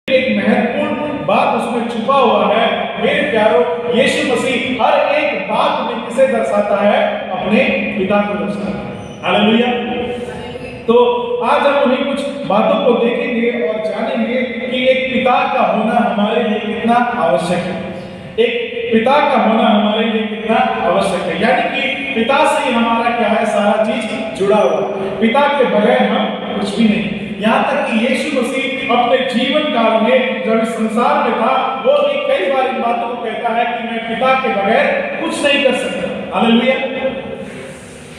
एक महत्वपूर्ण बात उसमें छुपा हुआ है। मेरे प्यारो, यीशु मसीह हर एक बात में किसे दर्शाता है? अपने पिता को दर्शाता है। हालेलुया। तो आज हम उन्हीं कुछ बातों को देखेंगे और जानेंगे कि एक पिता का होना हमारे लिए कितना आवश्यक है। एक पिता का होना हमारे लिए कितना आवश्यक है, यानी कि पिता से ही हमारा क्या है, सारा चीज जुड़ा हुआ है। पिता के बगैर हम कुछ भी नहीं। यहाँ तक कि यीशु मसीह अपने जीवन काल में जब इस संसार में था, वो भी कई बार इन बातों को कहता है कि मैं पिता के बगैर कुछ नहीं कर सकता। हालेलुया।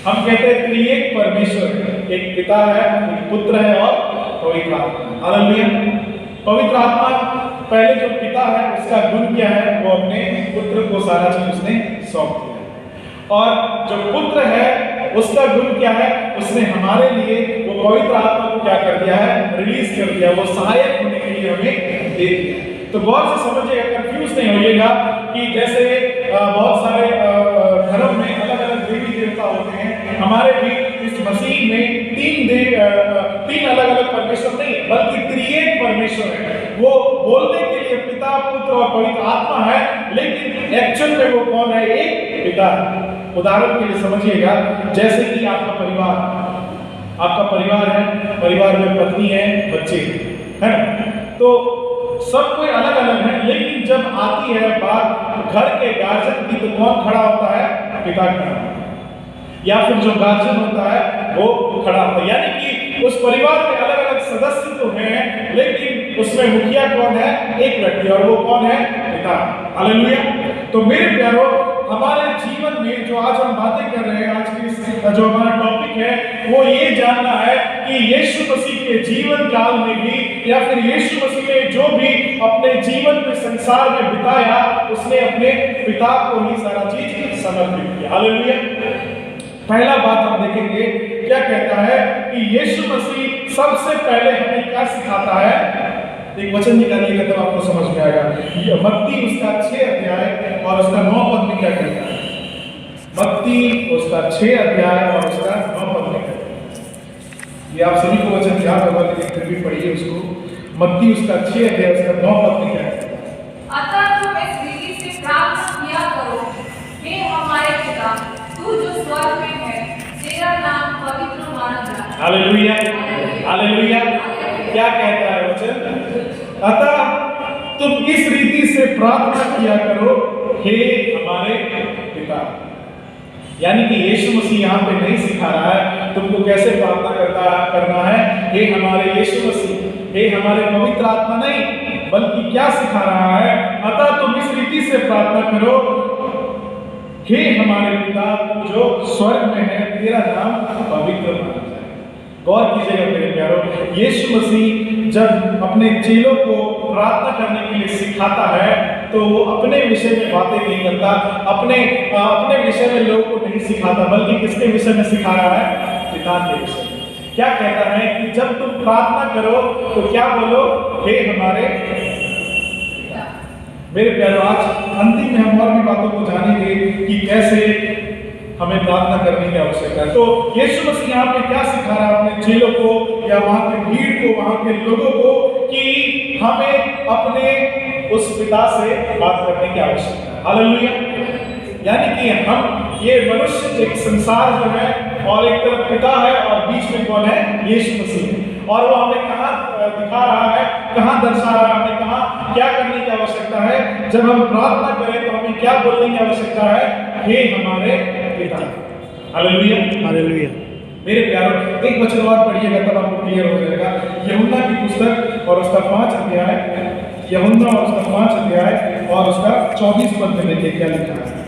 हम कहते हैं कि एक परमेश्वर है, एक पिता है, एक पुत्र है और पवित्र आत्मा। हालेलुया। पवित्र आत्मा पहले जो पिता है उसका गुण क्या है? वो अपने पुत्र को सारा चीज उसने सौंप दिया। और जो पुत्र है उसका गुण क्या है? उसने हमारे लिए वो पवित्र आत्मा को क्या कर दिया है? रिलीज कर दिया। वो सहायक होने के लिए हमें दे दिया। तो गौर से समझिएगा, कंफ्यूज नहीं होइएगा कि जैसे बहुत सारे धर्म में अलग अलग देवी देवता होते हैं, हमारे भी इस मसीह में तीन अलग अलग परमेश्वर नहीं बल्कि त्रिएक परमेश्वर है। वो बोलने के लिए पिता, पुत्र और पवित्र आत्मा है, लेकिन एक्चुअल में वो कौन है? एक पिता है। उदाहरण के लिए समझिएगा, जैसे कि आपका परिवार है, परिवार में पत्नी है, बच्चे है ना, तो सब कोई अलग अलग है, लेकिन जब आती है बात घर के गार्जियन की, तो कौन खड़ा होता है? पिता खड़ा होता है, या फिर जो गार्जियन होता है वो खड़ा होता है। यानी कि उस परिवार में अलग अलग सदस्य तो हैं, लेकिन उसमें मुखिया कौन है? एक व्यक्ति, और वो कौन है? पिता। हालेलुया। तो मेरे प्यारो, हमारे जीवन में जो आज हम बातें कर रहे हैं, आज की जो हमारा टॉपिक है, वो ये जानना है कि यीशु मसीह के जीवन काल में भी, या फिर यीशु मसीह ने जो भी अपने जीवन में संसार में बिताया, उसने अपने पिता को ही सारा चीज समर्पित किया। हालेलुया। पहला बात हम देखेंगे, क्या कहता है कि यीशु मसीह सबसे पहले हमें क्या सिखाता है? एक वचन निकालिएगा तब आपको समझ में आएगा। मत्ती उसका 6 अध्याय और उसका 9 पद में क्या कहता है? मत्ती उसका 6 अध्याय और उसका 9 पद में कहता है। ये आप सभी को वचन याद होगा, लेकिन फिर भी पढ़िए उसको। मत्ती उसका 6 अध्याय उसका 9 पद में क्या कहता है? अतः तुम इस विधि से प्रार्थना किया करो, हे हमारे पिता, तू जो स्वर्ग में है, तेरा नाम पवित्र माना जाए। हालेलुया। हालेलुया। क्या कहता है वचन? अतः तुम इस रीति से प्रार्थना किया करो, हे हमारे पिता। यानी कि यीशु मसीह यहाँ पे नहीं सिखा रहा है तुमको कैसे प्रार्थना करना है, हे हमारे यीशु मसीह, हे हमारे पवित्र आत्मा, नहीं, बल्कि क्या सिखा रहा है? अतः तुम इस रीति से प्रार्थना करो, हे हमारे पिता जो स्वर्ग में है, तेरा नाम पवित्र माना जाए। गौर कीजिएगा मेरे प्यारो, यीशु मसीह जब अपने चेलों को प्रार्थना करने के लिए सिखाता है, तो वो अपने विषय में बातें नहीं करता, अपने विषय में लोगों को नहीं सिखाता, बल्कि किसके विषय में सिखा रहा है? पिता के विषय में। क्या कहता है कि जब तुम प्रार्थना करो तो क्या बोलो? हे हमारे पिता। मेरे प्यारो, आज अंतिम में हम और भी बातों को जानेंगे कि कैसे हमें प्रार्थना करने की आवश्यकता है। तो यीशु मसीह यहाँ पे क्या सिखा रहा है अपने चेलों को, या वहां के भीड़ को, वहां के लोगों को, कि हमें अपने उस पिता से बात करने की आवश्यकता है। हालेलुया। यानी कि हम ये मनुष्य, एक संसार जो है, और एक तरफ पिता है और बीच में कौन है? यीशु मसीह। और वो हमें कहाँ दिखा रहा है, कहाँ दर्शा रहा है, हमें कहाँ क्या करने की आवश्यकता है? जब हम प्रार्थना करें तो हमें क्या बोलने की आवश्यकता है? हे हमारे पिता। हालेलुया। हालेलुया। मेरे प्यारों, एक वचन और पढ़िएगा तब आपको क्लियर हो जाएगा। यूहन्ना की पुस्तक और उसका 5 अध्याय, यूहन्ना और उसका 5 अध्याय और उसका 24 पद में देखिए क्या लिखा है।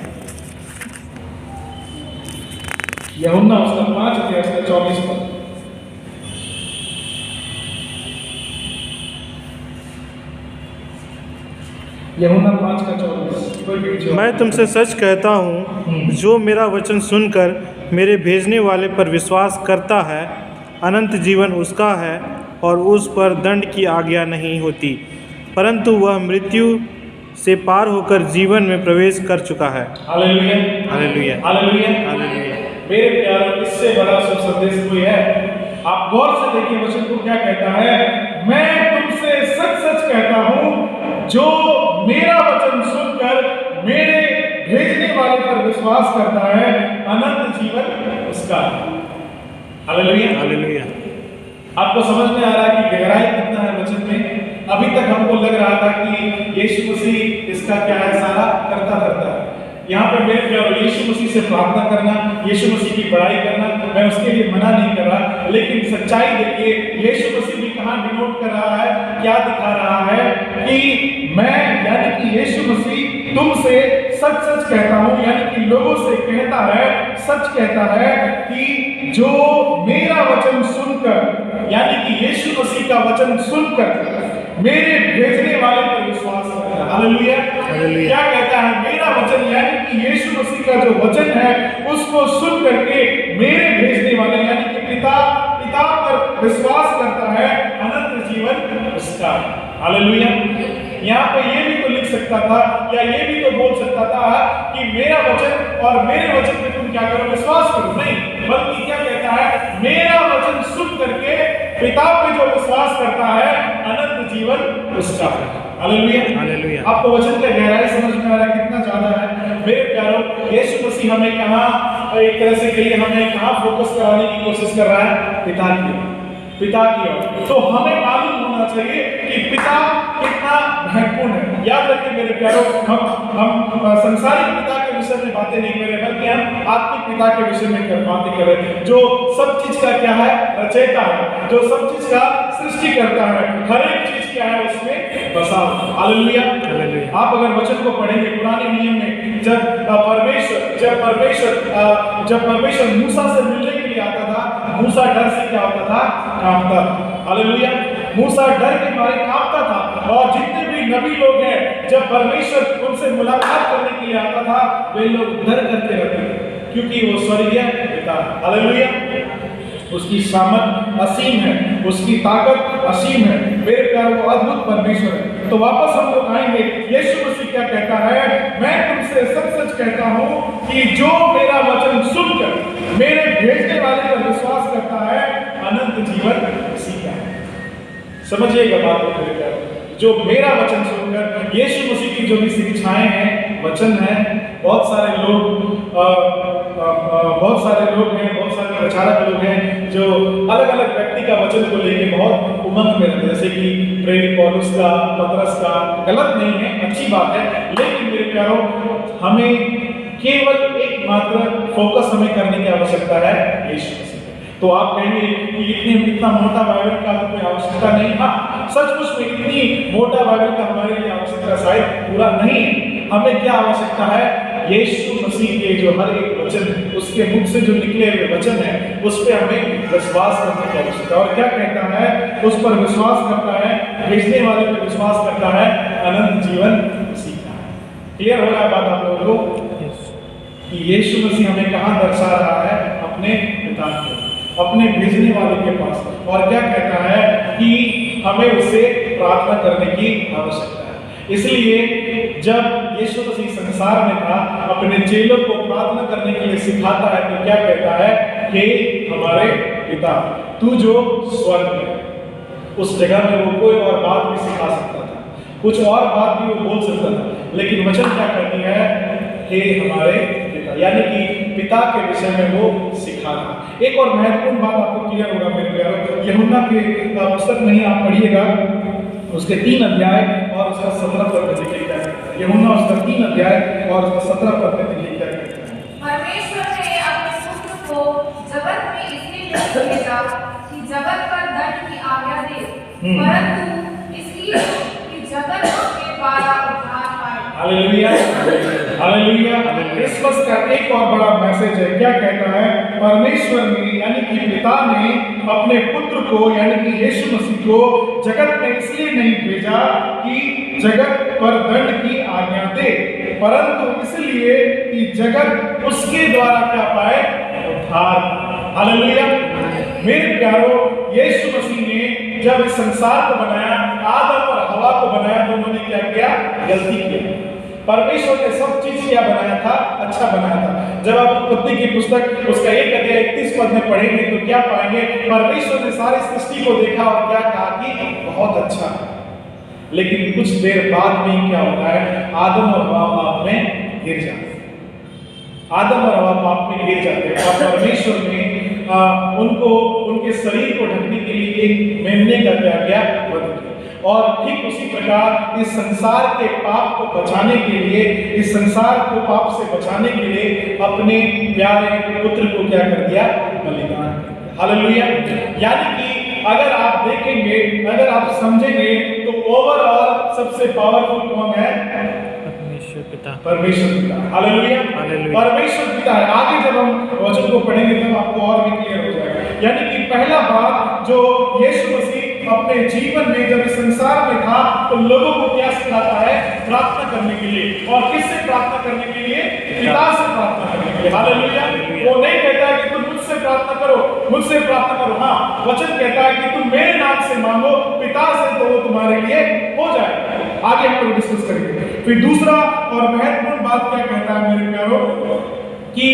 यूहन्ना उसका 5 अध्याय उसका 24 पद। यूहन्ना 5 का 24। मैं तुमसे सच कहता हूँ, जो मेरा वचन सुनकर मेरे भेजने वाले पर विश्वास करता है, अनंत जीवन उसका है और उस पर दंड की आज्ञा नहीं होती, परंतु वह मृत्यु से पार होकर जीवन में प्रवेश कर चुका है। हालेलुया। हालेलुया। हालेलुया। हालेलुया। मेरे प्यारों, इससे बड़ा शुभ संदेश कोई है? आप गौर से देखिए वचन को क्या कहता है। मैं तुमसे सच सच कहता जो मेरा वचन सुनकर मेरे भेजने वाले पर विश्वास करता है, अनंत जीवन उसका है। हालेलुया। हालेलुया। आपको समझ में आ रहा है कि गहराई कितना है वचन में। अभी तक हमको लग रहा था कि यीशु मसीह इसका क्या है, सारा करता है। यहाँ पे मेरे प्यारो यीशु मसीह से प्रार्थना करना, यीशु मसीह की बड़ाई करना, मैं उसके लिए मना नहीं कर रहा, लेकिन सच्चाई देखिए यीशु मसीह भी कहाँ डिनोट कर रहा है, क्या दिखा रहा है कि मैं यानी कि यीशु मसीह तुमसे सच सच कहता हूँ, यानी कि लोगों से कहता है, सच कहता है कि जो मेरा वचन सुनकर, यानी कि यीशु मसीह का वचन सुनकर मेरे भेजने वाले पर विश्वास करता है। हालेलुया। क्या कहता है? मेरा वचन यानी कि यीशु मसीह का जो वचन है उसको सुन करके मेरे भेजने वाले यानी कि पिता पर विश्वास करता है, अनंत जीवन उसका है। हालेलुया। यहाँ पे ये भी तो लिख सकता था या ये भी तो बोल सकता था कि मेरा वचन और मेरे वचन पे तुम क्या करो, विश्वास करो। नहीं, बल्कि क्या कहता है, मेरा वचन सुन करके पिता पे जो विश्वास करता है, अनंत जीवन उसका है। हालेलुया। हालेलुया। आपको वचन का गहराई समझ में आ रहा है कितना ज्यादा है। मेरे प्यारो, यीशु मसीह हमें कहाँ एक तरह से कहिए, हमें कहाँ फोकस कराने की कोशिश कर रहा है, पिता की ओर। तो हमें मालूम होना चाहिए कि पिता कितना महत्वपूर्ण है। याद रखिए मेरे प्यारो, हम संसारिक पिता के विषय में बातें नहीं कर रहे, बल्कि हम आत्मिक पिता के विषय में बातें कर रहे हैं, जो सब चीज का क्या है, रचयिता है, जो सब चीज का सृष्टि करता है, हर एक चीज क्या है उसमें बसा। हालेलुया। आप अगर वचन को पढ़ेंगे पुराने नियम में, जब परमेश्वर मूसा से मिलने के लिए आता था, मूसा डर से क्या होता था, कांपता था। हालेलुया। मूसा डर के मारे कांपता था। और जितने भी नबी लोग हैं, जब परमेश्वर उनसे मुलाकात करने के लिए आता था, वे लोग डर करते रहते थे, क्योंकि वो स्वर्गीय पिता। हालेलुया। उसकी सामर्थ असीम है, उसकी ताकत असीम है। मेरे प्यार, वो अद्भुत परमेश्वर है। तो वापस हम लोग आएंगे, यीशु मसीह क्या कहता है, मैं तुमसे सच सच कहता हूं कि जो मेरा वचन सुनकर मेरे भेजने वाले पर विश्वास करता है, अनंत जीवन उसी का है। समझिएगा बात को मेरे प्यार, जो मेरा वचन सुनकर, यीशु मसीह की जो भी शिक्षाएं हैं, वचन है, बहुत सारे लोग हैं, बहुत सारे प्रचारक लोग हैं जो अलग अलग व्यक्ति का वचन को लेकर बहुत उमंग में रहते हैं, जैसे कि प्रेरित पौलुस का, पतरस का। गलत नहीं है, अच्छी बात है, लेकिन मेरे प्यारो, हमें केवल एकमात्र फोकस हमें करने की आवश्यकता है, यीशु मसीह। तो आप कहेंगे कि इतना मोटा बाइबल का तो कोई आवश्यकता नहीं। हाँ, सचमुच में इतनी मोटा बाइबल का हमारे लिए आवश्यकता शायद पूरा नहीं है। हमें क्या आवश्यकता है, यीशु मसीह के जो हर एक वचन है, उसके मुख से जो निकले हुए वचन है, उस पर हमें विश्वास करने की आवश्यकता है। और क्या कहता है, उस पर विश्वास करता है, भेजने वाले पर विश्वास करता है, अनंत जीवन उसी का है। क्लियर हो रहा है बात आप लोगों को कि यीशु मसीह हमें कहाँ दर्शा रहा है, अपने पिता को, अपने भेजने वाले के पास। और क्या कहता है कि हमें उससे प्रार्थना करने की आवश्यकता है। इसलिए जब यीशु मसीह संसार में था, अपने चेलों को प्रार्थना करने के लिए सिखाता है, तो क्या कहता है, हे हमारे पिता तू जो स्वर्ग में। उस जगह में वो कोई और बात भी सिखा सकता था, कुछ और बात भी वो बोल सकता था, लेकिन वचन क्या कहती है, हे हमारे पिता, यानी कि पिता के विषय में वो सिखाना। एक और महत्वपूर्ण बात आपको क्लियर होगा मेरे प्यारो, यूहन्ना के पुस्तक में ही आप पढ़िएगा, उसके 3 अध्याय और उसका 17 पद में लिखे क्या कहता है। यूहन्ना उसका 3 अध्याय और उसका 17 पद में लिखे क्या कहता है। परमेश्वर ने अपने पुत्र को जगत में इसलिए नहीं भेजा कि जगत पर दंड की आज्ञा दे, परंतु इसलिए कि जगत के द्वारा उद्धार पाए। हालेलुया। हालेलुया। क्रिसमस का एक और बड़ा मैसेज है, क्या कहता है, परमेश्वर ने यानी कि पिता ने अपने पुत्र को यानी कि यीशु मसीह को जगत में इसलिए नहीं भेजा कि जगत पर दंड की आज्ञा दे, परंतु इसलिए कि जगत उसके द्वारा क्या पाए, उद्धार। हालेलुया। मेरे प्यारो, यीशु मसीह ने जब इस संसार को बनाया, आदम और हवा को बनाया, तो उन्होंने क्या किया, गलती की। परमेश्वर ने सब चीज क्या बनाया था, अच्छा बनाया था। जब आप उत्पत्ति की पुस्तक उसका 1 अध्याय 31 पद में पढ़ेंगे तो क्या पाएंगे, परमेश्वर ने सारी सृष्टि को देखा और क्या कहा कि बहुत अच्छा है। लेकिन कुछ देर बाद में ही क्या होता है, आदम और हवा पाप में गिर जाते हैं। आदम और हवा पाप में गिर जाते हैं और परमेश्वर ने उनको उनके शरीर को ढकने के लिए एक मेमने का क्या किया, वध किया। और ठीक उसी प्रकार इस संसार के पाप को बचाने के लिए, इस संसार को पाप से बचाने के लिए अपने प्यारे पुत्र को क्या कर दिया, बलिदान कर दिया। हालेलुया। यानी कि अगर आप देखेंगे, अगर आप समझेंगे तो ओवरऑल सबसे पावरफुल कौन है, परमेश्वर पिता। परमेश्वर पिता। हालेलुया। हालेलुया। परमेश्वर पिता है। आगे जब हम वचन को पढ़ेंगे तब आपको और भी क्लियर हो जाएगा। यानी कि पहला बात जो यीशु मसीह अपने जीवन में जब इस संसार में था तो लोगों को क्या सिखाता है, प्रार्थना करने के लिए। और किससे प्रार्थना करने के लिए, पिता से प्रार्थना करने के लिए। हालेलुया। वो नहीं कहता है कि तुम मुझसे प्रार्थना करो, मुझसे प्रार्थना करो। हाँ, वचन कहता है कि तुम मेरे नाम से मांगो पिता से, तो वो तुम्हारे लिए हो जाएगा। आगे हम लोग डिस्कस करेंगे। फिर दूसरा और महत्वपूर्ण बात क्या कहता है मेरे प्यारों, कि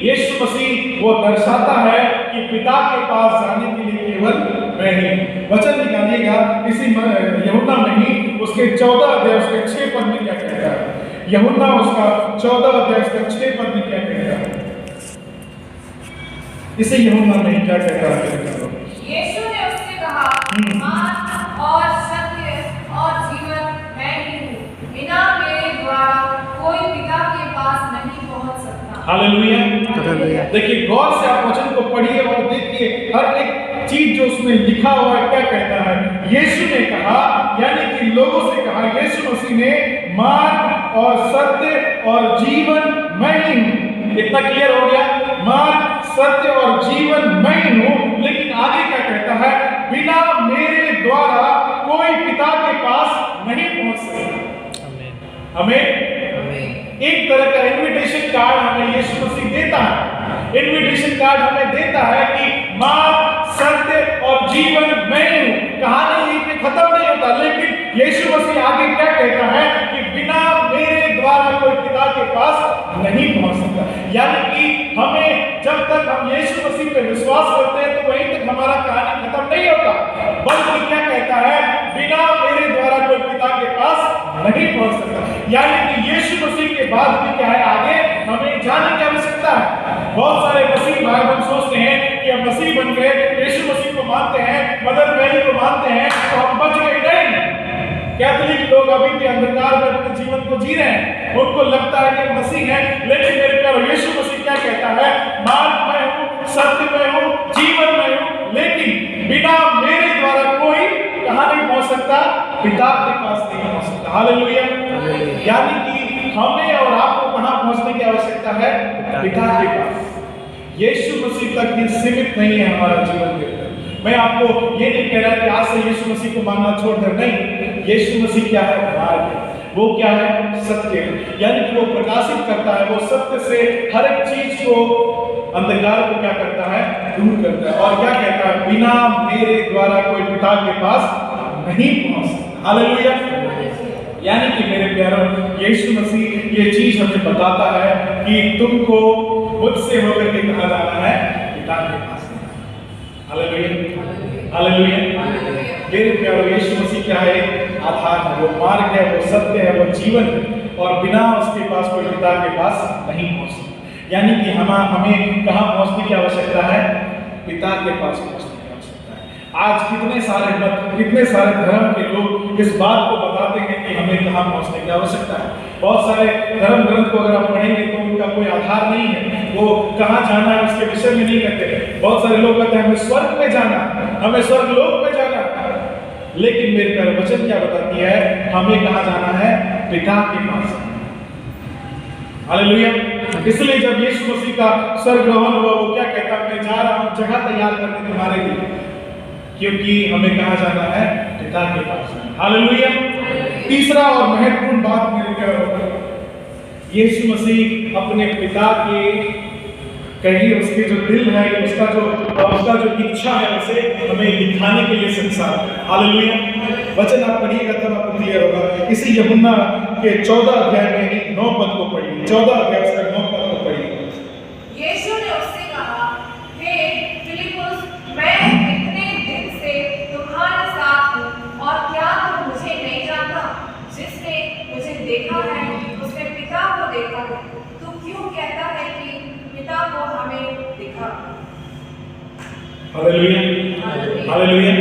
यीशु मसीह वो दर्शाता है कि पिता के पास जाने के लिए केवल मैं ही। वचन निकालिएगा इसी यूहन्ना में ही उसके 14 अध्याय उसके 6 पद में क्या कहता है। यूहन्ना उसका 14 अध्याय उसका 6 पद में क्या कहता है, इसे यूहन्ना में क्या कहता है। यीशु ने उससे कहा, मार्ग और सत्य और जीवन मैं ही हूँ। बिना मेरे द्वारा कोई पिता के पास नहीं पहुंच सकता। हालेलुया। हालेलुया। देखिए गौर से आप वचन को पढ़िए और देखिए हर एक चीज जो उसमें लिखा हुआ है क्या कहता है। यीशु ने कहा, यानी कि लोगों से कहा, यीशु मसीह ने मार्ग और सत्य और जीवन मैं ही हूँ। इतना क्लियर हो गया, मार्ग सत्य और जीवन मैं ही हूँ। लेकिन आगे क्या कहता है, बिना मेरे द्वारा कोई पिता के पास नहीं पहुंच सकता। हमें एक तरह का इनविटेशन कार्ड हमें यीशु मसीह देता है। इनविटेशन कार्ड हमें देता है कि मार्ग सत्य और जीवन मैं हूँ। कहानी यहीं पे खत्म नहीं होता, लेकिन यीशु मसीह आगे क्या कहता है कि बिना मेरे द्वारा कोई पिता के पास नहीं पहुंच सकता। यानी कि हमें जब तक हम यीशु मसीह पे विश्वास करते हैं तो वहीं तक हमारा कहानी खत्म नहीं होता, बल्कि क्या कहता है, बिना मेरे द्वारा कोई पिता के पास नहीं पहुंच सकता। यानी कि यीशु मसीह के बाद भी क्या है, आगे हमें जाने की आवश्यकता है। बहुत सारे मसीह भाई बहन सोचते हैं कि हम मसीह बन गए, यीशु मसीह को मानते हैं, मदर मैरी को मानते हैं तो हम बच गए। नहीं, कैथोलिक लोग अभी भी अंधकार में अपने जीवन को जी रहे हैं। उनको लगता है कि मसीह है, लेकिन मेरे प्यारे यीशु मसीह क्या कहता है, मार्ग मैं हूँ, सत्य मैं हूँ, जीवन मैं हूँ, लेकिन बिना मेरे द्वारा कोई कहाँ नहीं पहुंच सकता, पिता के पास नहीं पहुंच सकता। हालेलुया। यानी कि हमें और आपको कहाँ पहुंचने की आवश्यकता है, पिता के पास। यीशु मसीह तक ही सीमित नहीं है हमारा जीवन के। मैं आपको ये नहीं कह रहा कि आज से यीशु मसीह को मानना छोड़ दे, नहीं। यीशु मसीह क्या है, मार्ग है। वो क्या है, सत्य है। यानी कि वो प्रकाशित करता है, वो सत्य से हर एक चीज को, अंधकार को क्या करता है, दूर करता है। और क्या कहता है, बिना मेरे द्वारा कोई पिता के पास नहीं पहुंच सकता। हालेलुया। यानी कि मेरे प्यारों, यीशु मसीह ये चीज हमें बताता है कि तुमको मुझसे होकर के कहा जाना है, पिता के पास। हालेलुया। हालेलुया। मेरे प्यारों, यीशु मसीह क्या है, आधार है, वो मार्ग है, वो सत्य है, वो जीवन है, और बिना उसके पास कोई पिता के पास नहीं पहुंच सकता। यानी कि हमें कहाँ पहुंचने की आवश्यकता है, पिता के पास पहुंचने की आवश्यकता है। आज कितने सारे मत, कितने सारे धर्म के लोग इस बात को बताते हैं कि हमें कहाँ पहुंचने की आवश्यकता है। बहुत सारे धर्म ग्रंथ को अगर आप पढ़ेंगे तो उनका कोई आधार नहीं है, वो कहाँ जाना है उसके विषय में नहीं कहते। बहुत सारे लोग कहते हैं हमें स्वर्ग में जाना, हमें स्वर्ग लोक में जाना, लेकिन मेरे प्यारे वचन क्या बताती है, हमें कहाँ जाना है, पिता के पास। हालेलुया। इसलिए जब यीशु मसीह का स्वर्गरोहण हुआ, वो क्या कहता है, मैं जा रहा हूँ जगह तैयार करने तुम्हारे लिए, क्योंकि हमें कहाँ जाना है, पिता के पास। हालेलुया। तीसरा और महत्वपूर्ण बात मेरे प्यारे, यीशु मसीह अपने पिता के कहिए उसके जो दिल है, उसका जो इच्छा है, उसे हमें दिखाने के लिए संसार है। हालेलुया। वचन आप पढ़िएगा तब आपको क्लियर होगा। इसी यूहन्ना के 14 अध्याय में ही 9 पद को पढ़िए। 14 अध्याय उसका 9 पद को पढ़िए। यीशु ने उससे कहा, हे फिलिप्पुस, मैं इतने दिन से तुम्हारे साथ हूँ और क्या तुम मुझे नहीं जानते? देखा है उसने पिता को देखा है। तू क्यों कहता है कि पिता को हमें दिखा? Hallelujah, hallelujah.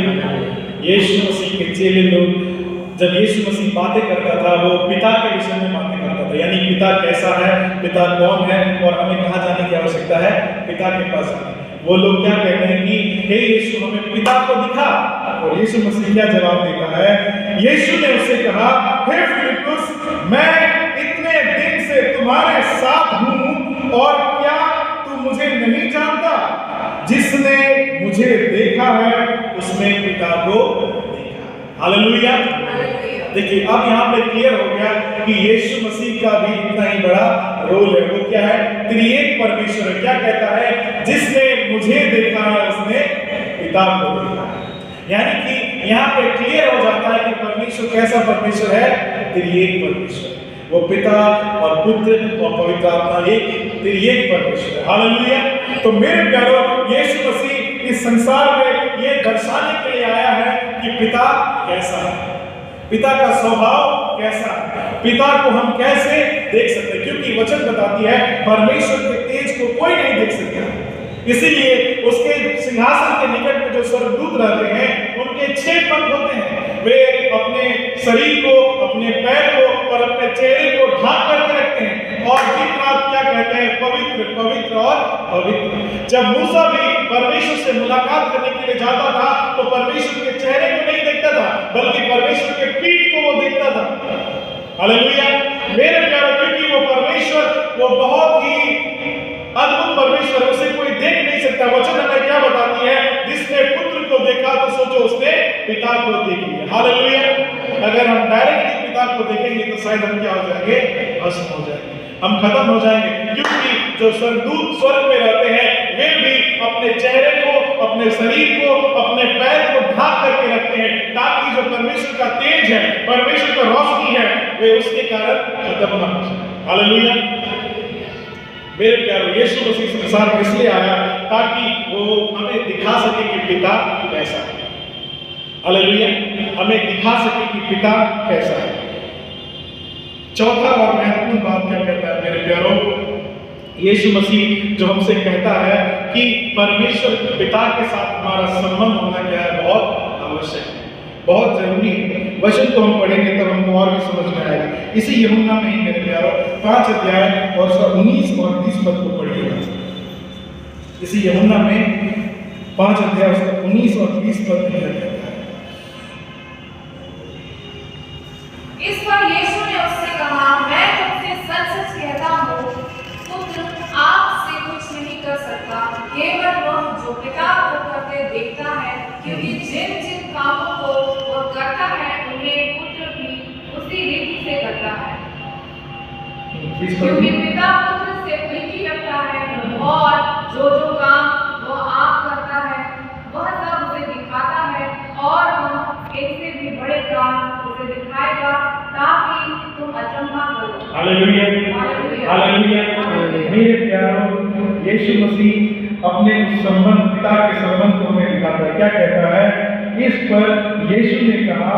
यीशु मसीह के चेले लोग जब यीशु मसीह बातें करता था वो पिता के विषय में बातें करता था, यानी पिता कैसा है, पिता कौन है और हमें कहाँ जाने की आवश्यकता है, पिता के पास जाने। वो लोग क्या कहते हैं कि हे यीशु हमें पिता को दिखा, और यीशु मसीह क्या जवाब देता है? यीशु ने उससे कहा, हे फिलिप्पुस, मैं इतने दिन से तुम्हारे साथ हूँ और क्या तू मुझे नहीं जानता? जिसने मुझे देखा है उसने पिता को देखा। हालेलुया। देखिए अब यहाँ पे क्लियर हो गया कि यीशु मसीह का भी इतना ही बड़ा रोल है। वो क्या है? त्रिएक परमेश्वर है। क्या कहता है? जिसने मुझे देखा है उसने पिता को देखा है। यानी कि यहाँ पे क्लियर हो जाता है कि परमेश्वर कैसा परमेश्वर है? त्रिएक परमेश्वर। वो पिता और पुत्र और पवित्र आत्मा एक त्रिएक परमेश्वर है। हालेलुया। तो मेरे प्यारों, यीशु मसीह इस संसार में ये दर्शाने के लिए आया है कि पिता कैसा है, पिता का स्वभाव कैसा है, पिता को हम कैसे देख सकते हैं, क्योंकि वचन बताती है परमेश्वर के तेज को कोई नहीं देख सकता। इसीलिए उसके सिंहासन के निकट में जो स्वर्गदूत रहते हैं उनके 6 पंख होते हैं। वे अपने शरीर को, अपने पैर को और अपने चेहरे को ढांक करके रखते हैं और दिन रात क्या कहते हैं? पवित्र, पवित्र और पवित्र। जब मूसा भी परमेश्वर से मुलाकात करने के लिए जाता था तो परमेश्वर के चेहरे को नहीं देखता था, बल्कि परमेश्वर के पीठ को वो देखता था। हालेलुया। मेरे प्यारे, क्योंकि वो परमेश्वर वो बहुत ही अद्भुत परमेश्वर, उसे कोई देख नहीं सकता। वचन हमें क्या बताती है? जिसने पुत्र को देखा तो सोचो उसने पिता को देख लिया। हालेलुया। अगर हम डायरेक्टली पिता को देखेंगे तो शायद हम क्या हो जाएंगे? भस्म हो जाएंगे, हम खत्म हो जाएंगे। क्योंकि जो स्वर्गदूत स्वर्ग में रहते हैं वे भी अपने चेहरे को, अपने शरीर को, अपने पैर को ढांक करके रखते हैं ताकि जो परमेश्वर का तेज है, परमेश्वर का रोशनी है, वे उसके कारण खत्म न हो जाए। हालेलुया। मेरे प्यारों, यीशु मसीह संसार में इसलिए आया ताकि वो हमें दिखा सके कि पिता कैसा है। हालेलुया। हमें दिखा सके कि पिता कैसा है। चौथा और महत्वपूर्ण बात क्या कहता है मेरे प्यारों? यीशु मसीह जो हमसे कहता है कि परमेश्वर पिता के साथ हमारा संबंध होना क्या है? बहुत आवश्यक है, बहुत जरूरी है। वचन को हम पढ़ेंगे तब हमको और भी समझ में आएगा। इसी यूहन्ना में ही मेरे प्यारों 5 अध्याय और 19 और 20 पद को पढ़िएगा। इसी यूहन्ना में 5 अध्याय 19 और 20 पद में कहता है। इस पर यीशु ने उससे कहा, मैं तुमसे सच सच कहता हूँ, पुत्र आपसे कुछ नहीं कर सकता, केवल वह जो पिता को करते देखता है, क्योंकि जिन जिन कामों को वह करता है उन्हें पुत्र भी उसी रीति से करता है। क्योंकि पिता पुत्र से प्रीति रखता है और जो जो काम वह आप करता है वह सब उसे दिखाता है, और वह इससे भी बड़े काम उसे दिखाएगा ताकि तुम अचंभा करो। Hallelujah, hallelujah. मेरे प्यारों, यीशु मसीह अपने उस संबंध, पिता के संबंध को हमें दिखाता है। क्या कहता है? इस पर यीशु ने कहा,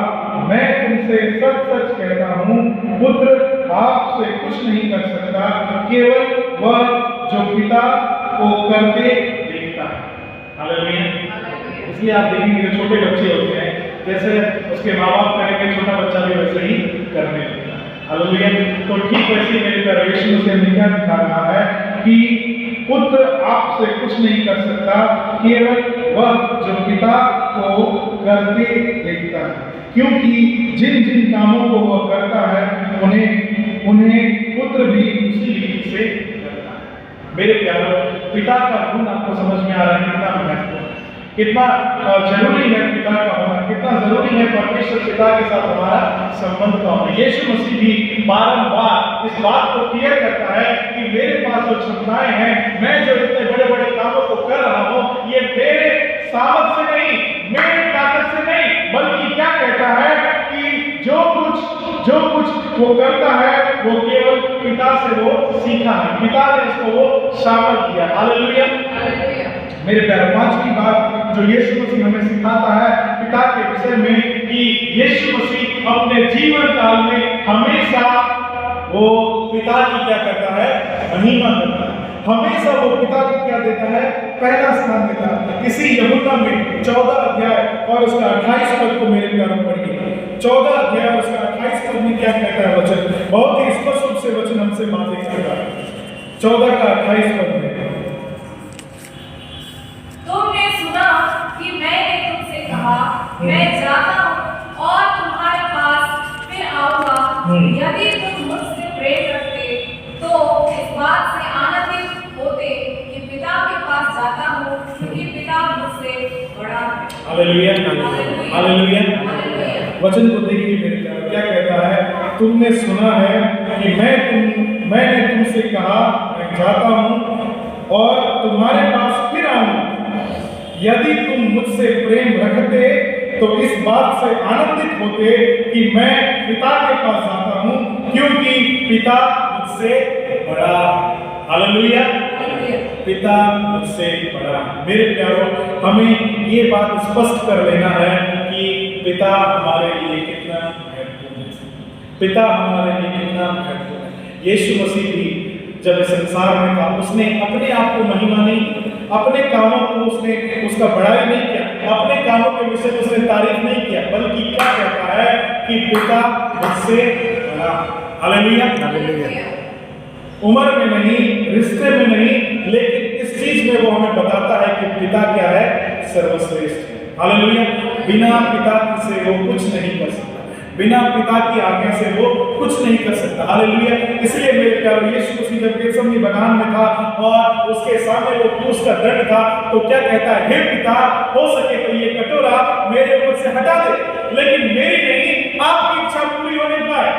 मैं तुमसे सच सच कहता हूँ, पुत्र आपसे कुछ नहीं कर सकता, केवल वह जो पिता को करते देखता है। हालेलुया। इसलिए आप देखेंगे जो छोटे बच्चे होते हैं, जैसे उसके माँ बाप करेंगे, छोटा बच्चा भी वैसे ही करने लगता है। हालेलुया। तो ठीक वैसे मेरे प्यारे, यीशु मसीह क्या दिखा रहा है कि पुत्र आपसे कुछ नहीं कर सकता, केवल वह जो पिता को करते देखता है, क्योंकि जिन जिन कामों को वह करता है उन्हें पुत्र भी उसी रीति से करता है। मेरे प्यारों, पिता का गुण आपको समझ में आ रहा है कितना महत्वपूर्ण है, कितना जरूरी है पिता का होना, कितना जरूरी है परमेश्वर पिता के साथ हमारा संबंध का होना। यीशु मसीह भी बारंबार इस बात को क्लियर करता है कि मेरे पास जो क्षमताएं हैं, मैं जो इतने बड़े बड़े कामों को कर रहा हूँ, ये मेरे सामर्थ से नहीं, मेरे ताकत से नहीं, बल्कि क्या कहता है कि जो कुछ वो करता है वो केवल पिता से वो सीखा है, पिता ने उसको वो सामर्थ दिया। हालेलुया। मेरे प्यारे, 5वीं बात जो यीशु मसीह हमें सिखाता है पिता के विषय में कि यीशु मसीह अपने जीवन काल में हमेशा वो पिता की क्या करता है, महिमा करता है। हमेशा वो पिता को क्या देता है, पहला स्थान देता है। इसी यूहन्ना में 14 अध्याय और उसका 28 पद को मेरे प्यारों पढ़िए। 14 अध्याय और उसका 28 पद में क्या कहता है वचन, बहुत ही स्पष्ट रूप से वचन हमसे बातें करता है। 14 का 28 पद में, तुमने सुना कि मैंने तुमसे कहा, मैं जाता हूँ और तुम्हारे पास फिर आऊंगा। यदि तुम मुझसे प्रेम रखते तो इस बात से आनंदित होते कि पिता के पास जाता हूँ, क्योंकि पिता मुझसे बड़ा है। Hallelujah, hallelujah. वचन को देखिए मेरे प्यारे, क्या कहता है, तुमने सुना है कि मैंने तुमसे कहा, मैं जाता हूँ और तुम्हारे पास फिर आऊंगा। यदि तुम मुझसे प्रेम रखते तो इस बात से आनंदित होते कि मैं पिता के पास जाता हूँ, क्योंकि पिता मुझसे बड़ा। हालेलुया, पिता मुझसे बड़ा। मेरे प्यारों, हमें ये बात स्पष्ट कर लेना है कि पिता हमारे लिए कितना महत्वपूर्ण है। पिता हमारे लिए कितना महत्वपूर्ण है। यीशु मसीह भी जब इस संसार में था, उसने अपने आप को महिमा नहीं, अपने कामों को उसने उसका बड़ाई नहीं किया, अपने कामों के विषय में उसने तारीफ नहीं किया, बल्कि क्या कहता है कि पिता मुझसे बड़ा। Hallelujah, hallelujah. उम्र में नहीं, रिश्ते में नहीं, लेकिन इस चीज में वो हमें बताता है कि पिता क्या है, सर्वश्रेष्ठ है। हालेलुया। बिना पिता से वो कुछ नहीं कर सकता, बिना पिता की आज्ञा से वो कुछ नहीं कर सकता। हालेलुया। इसलिए मेरे प्यारे, यीशु मसीह जब गेतसेमनी बगान में था और उसके सामने वो क्रूस का दंड था, तो क्या कहता है, हे पिता, हो सके तो ये कटोरा मेरे ऊपर से हटा दे, लेकिन मेरी नहीं, आपकी इच्छा पूरी होने पाए।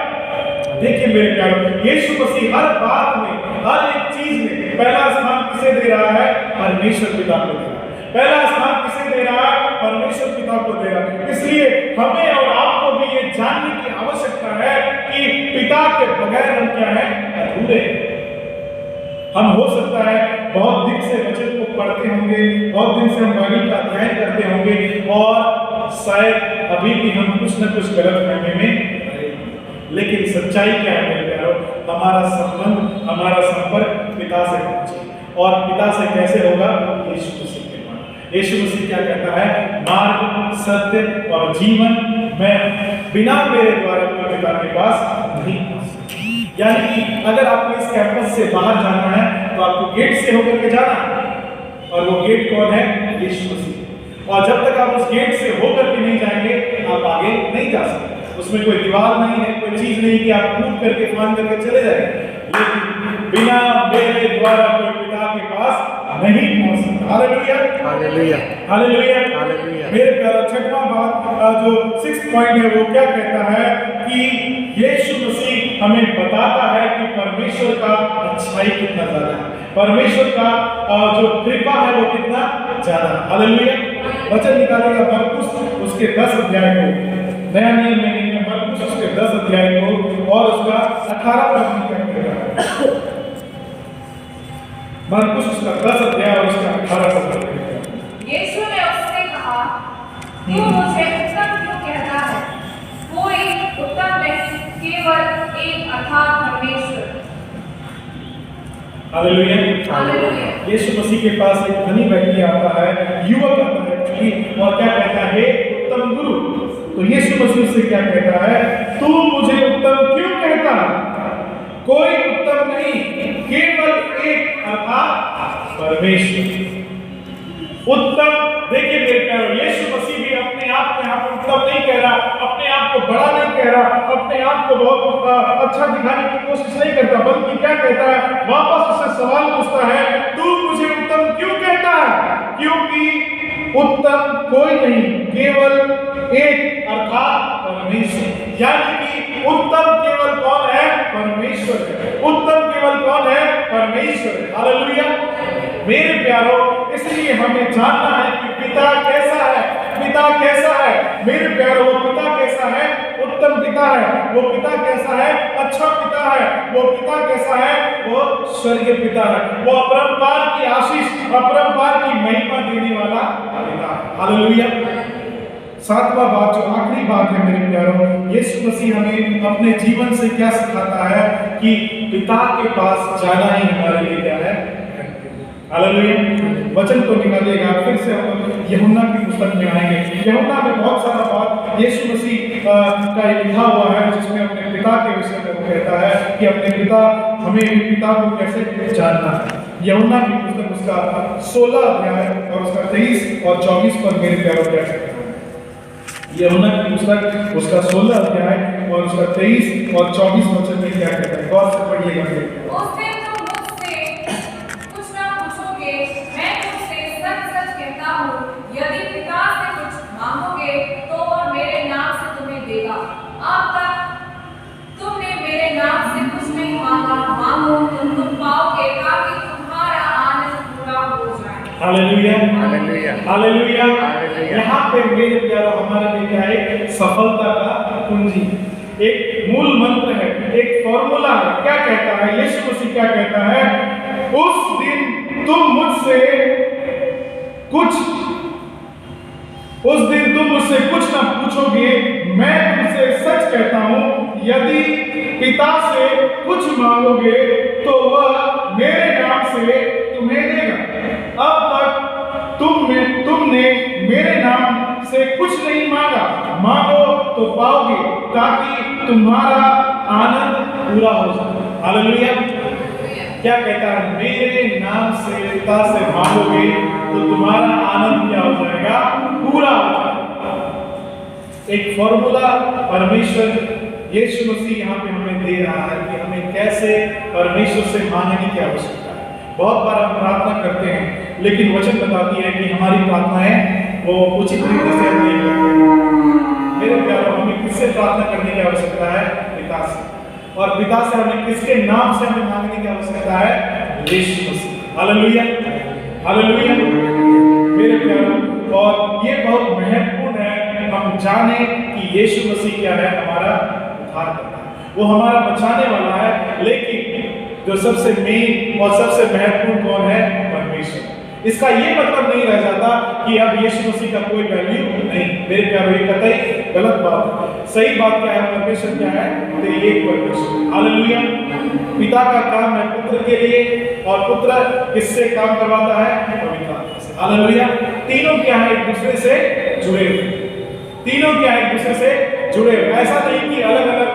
देखिए मेरे प्यारे, यीशु मसीह हर बात में, हर एक चीज में पहला स्थान किसे दे रहा है, परमेश्वर पिता को दे रहा है। पहला स्थान किसे दे रहा है, परमेश्वर पिता को दे रहा है। इसलिए हमें और आपको भी ये जानने की आवश्यकता है कि पिता के बगैर हम क्या है, अधूरे। हम हो सकता है बहुत दिन से वचन को पढ़ते होंगे, बहुत दिन से हम बाइबल का अध्ययन करते होंगे और शायद अभी भी हम कुछ न कुछ गलत फहमी में, लेकिन सच्चाई क्या है मेरे प्यारों, हमारा संबंध, हमारा संपर्क पिता से होना चाहिए। और पिता से कैसे होगा, यीशु मसीह के द्वारा। यीशु मसीह क्या कहता है, मार्ग, सत्य और जीवन, मैं बिना मेरे द्वारा अपने पिता के पास नहीं पहुंच सकता। यानी कि अगर आपको इस कैंपस से बाहर जाना है तो आपको गेट से होकर के जाना है, और वो गेट कौन है, यीशु मसीह। और जब तक आप उस गेट से होकर के नहीं जाएंगे, आप आगे नहीं जा सकते। उसमें कोई दीवार नहीं है, कोई चीज नहीं कि आप कूद करके फान करके चले जाएंगे, लेकिन बिना मेरे द्वारा कोई पिता के पास नहीं पहुंच सकता। Hallelujah, hallelujah, hallelujah, hallelujah. मेरे प्यारे, छठवां बात जो 6th पॉइंट है, वो क्या कहता है कि यीशु मसीह हमें बताता है कि परमेश्वर का अच्छाई कितना ज्यादा है, परमेश्वर का जो कृपा है वो कितना ज्यादा। हालेलुया। वचन निकालेगा मरकुस उसके 10 अध्याय को, नया नियम में नहीं है, मरकुस उसके 10 अध्याय को और उसका 18 पद में क्या कहता है, मरकुस उसका 10 अध्याय और उसका 18 पद में। यीशु ने उससे कहा, तू मुझे उत्तम क्यों कहता है? कोई उत्तम नहीं, केवल एक अर्थात परमेश्वर। Hallelujah, hallelujah. यीशु मसीह के पास एक धनी व्यक्ति आता है, युवक आता है और क्या कहता है, उत्तम गुरु। तो यीशु मसीह से क्या कहता है, तू मुझे उत्तम क्यों कहता है? कोई उत्तम नहीं, केवल एक अर्थात परमेश्वर। उत्तम, देखिए मेरे प्यारे, यीशु मसीह भी अपने आप में यहाँ पर उत्तम नहीं कह रहा, अपने आप को बड़ा नहीं कह रहा, अपने आप को बहुत अच्छा दिखाने की कोशिश नहीं करता, बल्कि क्या कहता है, वापस उससे सवाल पूछता है, तू मुझे उत्तम क्यों कहता है? क्योंकि उत्तम कोई नहीं, केवल एक अर्थात परमेश्वर। यानी कि उत्तम केवल कौन है, परमेश्वर है। उत्तम केवल कौन है, परमेश्वर है। हालेलुया। मेरे प्यारों, इसलिए हमें जानना है कि पिता कैसा है, पिता कैसा है। मेरे प्यारों, वो पिता कैसा है, उत्तम पिता है। वो पिता कैसा है, अच्छा पिता है। वो पिता कैसा है, वो स्वर्गीय पिता है। वो अपरंपार की आशीष, अपरंपार की महिमा देने वाला पिता है। हालेलुया। सातवां बात, जो आखिरी बात है मेरे प्यारों, यीशु मसीह हमें अपने जीवन से क्या सिखाता है कि पिता के पास जाना ही हमारे लिए क्या है। हालेलुया। वचन को निकालिएगा, फिर से हम यूहन्ना की पुस्तक में आएंगे। यूहन्ना में बहुत सारा बात यीशु मसीह का लिखा हुआ है, जिसमें अपने पिता के विषय में वो कहता है कि अपने पिता, हमें पिता को कैसे जानना है। यूहन्ना की पुस्तक उसका 16 अध्याय और उसका 23 और 24 पर मेरे प्यारों क्या कहता है। यूहन्ना की पुस्तक उसका 16 अध्याय और उसका 23 और 24 वचन में क्या कहता है, गौर से पढ़िएगा। उस दिन तुम मुझसे कुछ न पूछोगे, मैं तुमसे सच-सच कहता हूँ, यदि पिता से कुछ मांगोगे तो वह मेरे नाम से तुम्हें देगा। अब तक तुमने मेरे नाम से कुछ नहीं मांगा, मांगो तो तुम पाओगे, ताकि तुम्हारा आनंद पूरा हो जाए। Hallelujah, hallelujah, hallelujah. हालेलुया। यहाँ पे मेरे प्यारों हमारे लिए क्या है, सफलता का कुंजी, एक मूल मंत्र है, एक फॉर्मूला है। क्या कहता है यीशु मसीह, क्या कहता है, उस दिन तुम मुझसे कुछ ना पूछोगे, मैं तुमसे सच कहता हूँ, यदि पिता से कुछ मांगोगे तो वह मेरे नाम से तुम्हें देगा। अब तक तुमने मेरे नाम से कुछ नहीं मांगा, मांगो तो पाओगे, ताकि तुम्हारा आनंद पूरा हो जाए। हालेलुया। क्या कहता है, मेरे नाम से पिता से मांगोगे तो तुम्हारा आनंद क्या हो जाएगा, पूरा हो जाएगा। एक फॉर्मूला परमेश्वर यीशु मसीह यहाँ पे हमें दे रहा है कि हमें कैसे परमेश्वर से मांगने की आवश्यकता है। बहुत बार हम प्रार्थना करते हैं, लेकिन वचन बताती है कि हमारी प्रार्थनाएं वो उचित तरीके से नहीं करते। मेरे प्यारों, हमें किससे प्रार्थना करने की आवश्यकता है, पिता से। और पिता से हमें किसके नाम से हमें मांगने की आवश्यकता है, यीशु मसीह। Hallelujah, hallelujah. मेरे प्यारों, और ये बहुत महत्वपूर्ण है हम जाने कि यीशु मसीह क्या है, हमारा उद्धार करता है, वो हमारा बचाने वाला है। लेकिन जो सबसे मेन और सबसे महत्वपूर्ण कौन है, परमेश्वर। इसका ये मतलब नहीं रह जाता कि अब यीशु मसीह का कोई वैल्यू नहीं। मेरे प्यारों, ये कतई गलत बात है। सही बात क्या है, परमेश्वर क्या है, एक परमेश्वर। हालेलुया। पिता का काम है पुत्र के लिए, और पुत्र किससे काम करवाता है, पवित्र आत्मा से। हालेलुया। तीनों क्या है, एक दूसरे से जुड़े हुए। तीनों क्या है, एक दूसरे से जुड़े हुए। ऐसा नहीं कि अलग अलग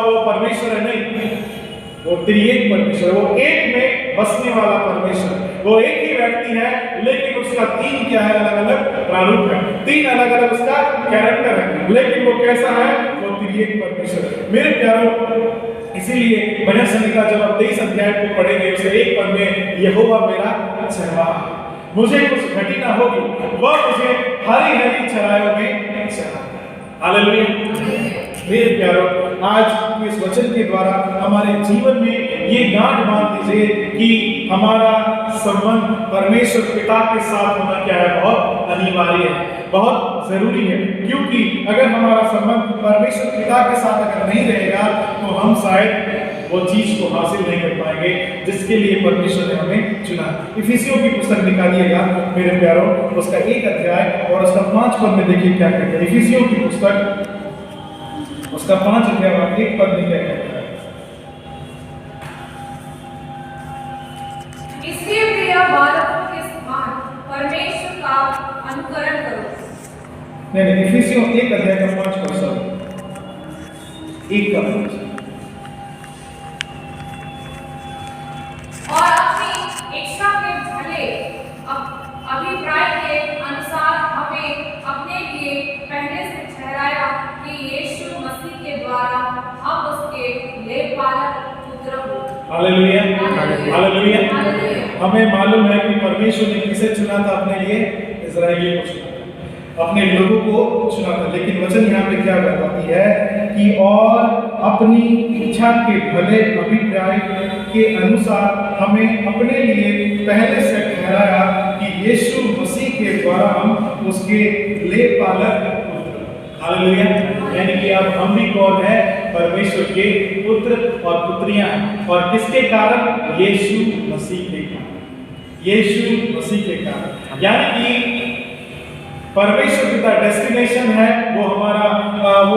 वो परमेश्वर है, नहीं, वो त्रिएक परमेश्वर, वो एक में बसने वाला परमेश्वर। वो एक ही व्यक्ति है, लेकिन उसका तीन क्या है, अलग अलग प्रारूप है, तीन अलग अलग उसका कैरेक्टर है, लेकिन वो कैसा है, वो त्रिएक परमेश्वर। मेरे प्यारों, इसीलिए भजन संहिता जब आप 23 अध्याय को पढ़ेंगे, उसे 1 पद में, यहोवा मेरा चरवाहा, मुझे कुछ घटी ना होगी, वह मुझे हरी हरी चराइयों में चराता है। हालेलुया। मेरे प्यारों, आज इस वचन के द्वारा हमारे जीवन में ये गांठ बांध दीजिए कि हमारा संबंध परमेश्वर पिता के साथ होना क्या है, बहुत अनिवार्य है, बहुत जरूरी है। क्योंकि अगर हमारा संबंध परमेश्वर पिता के साथ अगर नहीं रहेगा तो हम शायद वो चीज को हासिल नहीं कर पाएंगे जिसके लिए परमेश्वर ने हमें चुना। इफिसियों की पुस्तक निकालिएगा मेरे प्यारों, उसका 1 अध्याय और उसका 5 पद में देखिए क्या कहते हैं। इफिसियों की पुस्तक उसका 5 अध्याय और 1 पद में क्या कहता है। इसलिए प्रिय बालकों के समान परमेश्वर का अनुकरण करो। नहीं, इफिसियों 1 अध्याय का 5 पद, सब 1 का 5। और अपनी इच्छा के भले अभिप्राय के अनुसार हमें अपने लिए पहले से ठहराया कि यीशु मसीह के द्वारा हम उसके लेपालक पुत्र हो। Hallelujah, hallelujah. हालेलुया। हमें मालूम है कि परमेश्वर ने किसे चुना था अपने लिए, इस्राएलियों को चुना था, अपने लोगों को चुना था। लेकिन वचन यहाँ पे क्या बताती है कि और अपनी इच्छा के भले अभिप्राय के अनुसार हमें अपने लिए पहले से ठहराया कि यीशु मसीह के द्वारा हम उसके लेपालक पुत्र। हालेलुया। यानी कि अब हम भी कौन है, परमेश्वर के पुत्र और पुत्रियां। और किसके कारण, यीशु मसीह के कारण, यीशु मसीह के कारण। यानी कि परमेश्वर पिता डेस्टिनेशन है, वो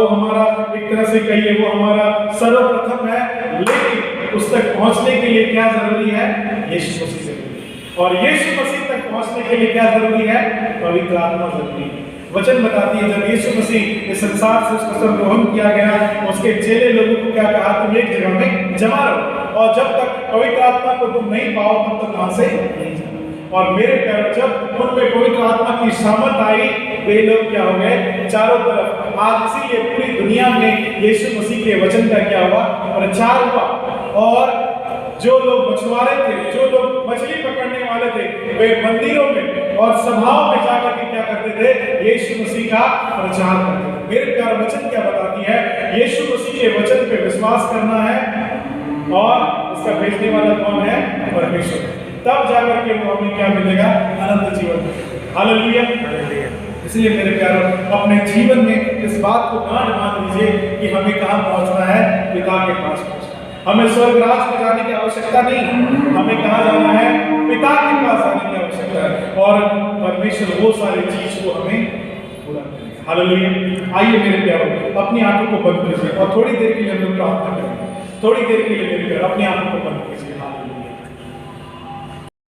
हमारा एक तरह से कहिए वो हमारा सर्वप्रथम है, लेकिन उस तक पहुंचने के लिए क्या जरूरी है? यीशु मसीह जरूरी है। और यीशु मसीह तक पहुंचने के लिए क्या जरूरी है? पवित्र आत्मा जरूरी है। वचन बताती है जब यीशु मसीह इस संसार से उसका स्वर्ग ग्रहण किया गया, उसके चेले लोगों को क्या कहा? तुम एक जगह में जमा रहो और जब तक पवित्र आत्मा को तुम नहीं पाओ तब तक वहां से नहीं जाओ। और मेरे प्यारे, जब उनमें पवित्र आत्मा की सामर्थ आई, वे लोग क्या हो गए? चारों तरफ। आज इसीलिए पूरी दुनिया में यीशु मसीह के वचन का क्या हुआ? प्रचार हुआ। और जो लोग मछुआरे थे, जो लोग मछली पकड़ने वाले थे, वे मंदिरों में और सभाओं में जाकर के क्या करते थे? यीशु मसीह का प्रचार करते थे। मेरे प्यारे, वचन क्या बताती है? यीशु मसीह के वचन पे विश्वास करना है और उसका भेजने वाला कौन है? परमेश्वर। तब जाकर के वो हमें क्या मिलेगा? अनंत जीवन। हालेलुया। इसलिए मेरे प्यारों, अपने जीवन में इस बात को गांठ बांध लीजिए कि हमें कहाँ पहुंचना है? पिता के पास पहुंचना। हमें स्वर्ग राज में जाने की आवश्यकता नहीं, हमें कहाँ जाना है? पिता के पास जाने की आवश्यकता है। और परमेश्वर वो सारी चीज को हमें पूरा करेगा। हालेलुया। आइए मेरे प्यारों, अपनी आंखों को बंद कीजिए और थोड़ी देर के लिए हम लोग प्रार्थना करेंगे। थोड़ी देर के लिए मेरे प्यारों अपनी आंखों को बंद कीजिए। हालेलुया।